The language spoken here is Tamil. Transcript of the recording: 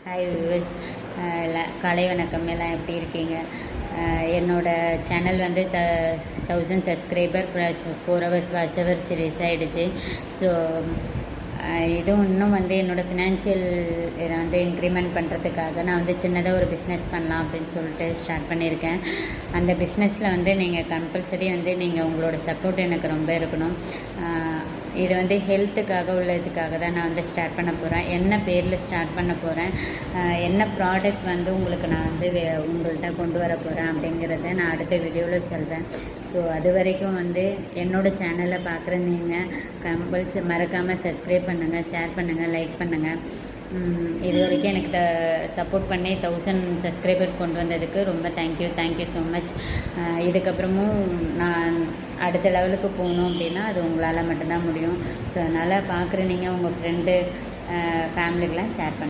ஹாய் வியூவர்ஸ், காலை வணக்கம். எல்லாம் எப்படி இருக்கீங்க? என்னோடய சேனல் வந்து 1000 subscriber plus 4 hours watch hours reach ஆகிடுச்சு. ஸோ இதுவும் இன்னும் வந்து என்னோடய ஃபினான்ஷியல் இதை வந்து இன்க்ரிமெண்ட் பண்ணுறதுக்காக நான் வந்து சின்னதாக ஒரு பிஸ்னஸ் பண்ணலாம் அப்படின்னு சொல்லிட்டு ஸ்டார்ட் பண்ணியிருக்கேன். அந்த பிஸ்னஸில் வந்து நீங்கள் கம்பல்சரி வந்து நீங்கள் உங்களோட சப்போர்ட் எனக்கு ரொம்ப இருக்கணும். இது வந்து ஹெல்த்துக்காக உள்ளதுக்காக தான் நான் வந்து ஸ்டார்ட் பண்ண போகிறேன். என்ன பேரில் ஸ்டார்ட் பண்ண போகிறேன், என்ன ப்ராடக்ட் வந்து உங்களுக்கு நான் வந்து உங்கள்கிட்ட கொண்டு வர போகிறேன் அப்படிங்கிறத நான் அடுத்த வீடியோவில் சொல்கிறேன். ஸோ அது வரைக்கும் வந்து என்னோடய சேனலை பார்க்குற நீங்கள் மறக்காமல் சப்ஸ்கிரைப் பண்ணுங்கள், ஷேர் பண்ணுங்கள், லைக் பண்ணுங்கள். இது வரைக்கும் எனக்கு சப்போர்ட் பண்ணி 1000 சப்ஸ்கிரைபர் கொண்டு வந்ததுக்கு ரொம்ப தேங்க்யூ ஸோ மச். இதுக்கப்புறமும் நான் அடுத்த லெவலுக்கு போகணும் அப்படின்னா அது உங்களால் மட்டும்தான் முடியும். ஸோ அதனால் பார்க்குற நீங்கள் உங்கள் ஃப்ரெண்டு ஃபேமிலிக்கெலாம் ஷேர் பண்ணுங்கள்.